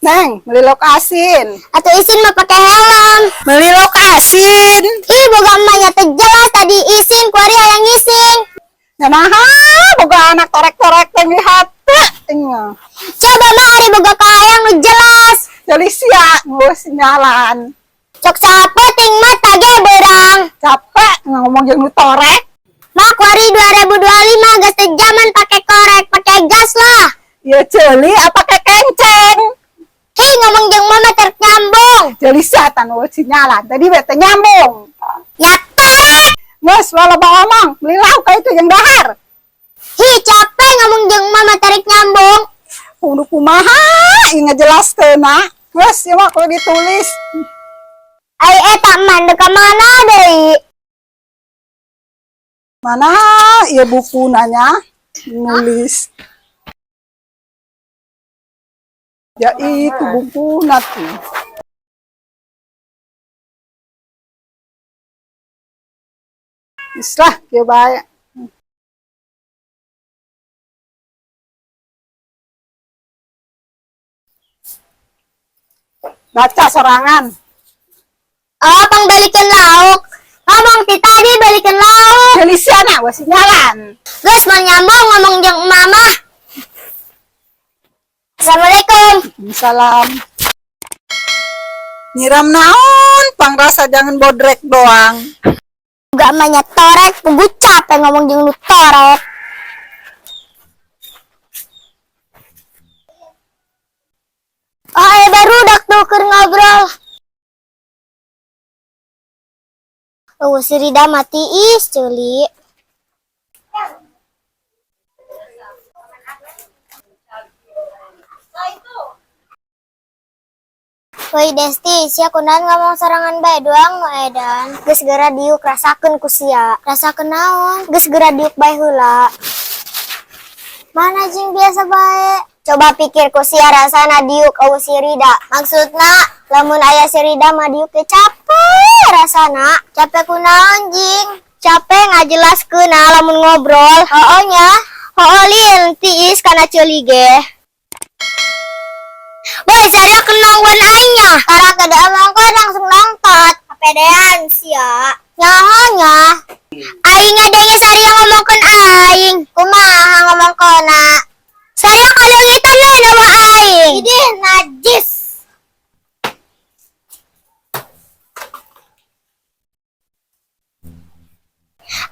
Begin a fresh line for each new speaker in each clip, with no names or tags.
Neng, beli lokasin.
Atau isin mah pakai helm.
Beli lokasin.
Ih, boga emaknya teh jelas tadi isin, kuari yang isin.
Ya naha, boga anak korek-korek teh lihat.
Coba mah ari boga kahayang nu jelas.
Jadi sia ngurus sinyalan.
Cok sapo ting mah tage berang.
Capek ngomong yang lu torek.
Mak kuari 2025 gas teh zaman pakai korek, pakai gas lah.
Ya celi apa kayak kenceng.
Hei ngomong jeung mama ternyambung.
Jadi setan ngurus sinyalan. Tadi bete nyambung.
Ya tarik.
Nges, walau ngomong. Beli lauk kayak itu yang dahar.
Hi capek ngomong jeung mama tarik nyambung.
Kudu kumaha, yang ngejelaskeun na. Nges, ya mah kalau ditulis.
Ai eta mandek ka mana deui?
Mana ya buku nanya nulis. Ya itu buku nanti. Islah ya baik. Baca sorangan.
Oh, pang balikin lauk. Ngomong ti tadi balikin lauk.
Jadi siana wah sinyalan.
Gus mau nyambung ngomong jeung mama. Assalamualaikum.
Salam. Nyiram naon, pangrasa jangan bodrek doang.
Gak emaknya torek, pugu capek ngomong jeung lu torek. Oh, baru dak tuh keur ngobrol. Oh, si Rida mati is, celi. Woi Desti, sia kunaon ngomong sorangan bae doang nu edan. Geus geura diuk rasakeun ku sia. Rasakeun naon? Geus geura diuk bae heula. Mana jeung biasa bae. Coba pikir ku sia rasana diuk eueuh si Rida. Maksudna lamun aya si Rida mah diuk teh capek rasana. Capek kunaon jing? Capek ngajelaskeun lamun ngobrol. Hooh nya. Hooh lin tiis kana ceuli ge. Woi, saya kenongwan aingnya. Para kada amang ko langsung nongtot. Kepedean sia. Nyahonya. Aingnya denge Saria ngomongkeun aing. Kumaha ngomongkeuna? Saya kaleungitan we nama aing. Idih najis.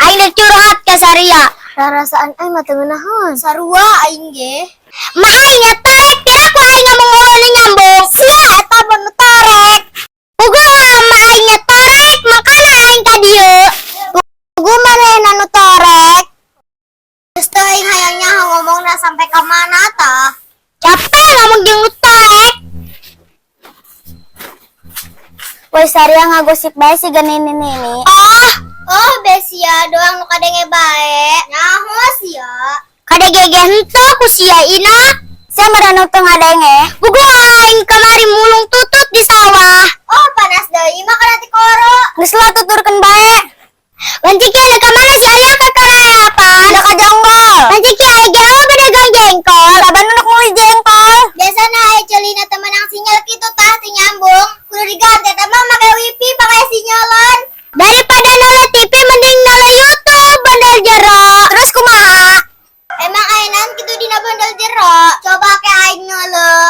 Aing rek curhat ka Saria. Rarasaan aing mah teu ngeunaheun. Sarua aing ge. Ma aingnya tarik ti aku aing ngomong ngomong nyambung. Sia eta bener tarik. Pugu ma aingnya tarik makana aing ka dieu. Pugu manehna nu tarik. Geus teu aing hayangnya ngomongna sampai ka mana tah? Capek ngomong jeung nu tarik. Woi Saria ngagosip bae si nini. Oh besia doang nu kadenge bae. Nyaho sia? Kadege henteu ku sia ina. Sia marana teu ngadenge. Bugu aing kamari mulung tutut di sawah. Oh panas deui mah kana ti koro. Geus lah tuturkeun bae. Lanciki ada ka mana si Alia ka karayapan? Da ka jonggol. Lanciki aya ge pedagang jengkol. Saban nu nulis jengkol. Biasana aya ceulina teu meunang sinyal kitu tah teu nyambung. Kudu diganti teh mah make wifi pakai sinyalan. Daripada nonton TV mending nonton YouTube bandel jero. Terus kumaha? Emang ayeuna kitu dina bandel jero. Coba ke aing ngeuleuh.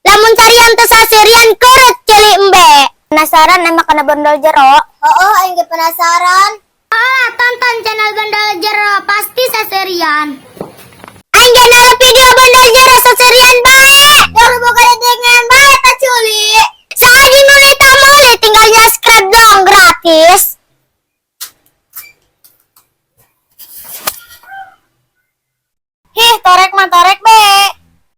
Lamun sarian teu saserian keureut ceuli embe. Penasaran emang kana bandel jero? Heeh, aing ge penasaran. Tonton channel bandel jero pasti saserian. Aing ge nonton video bandel jero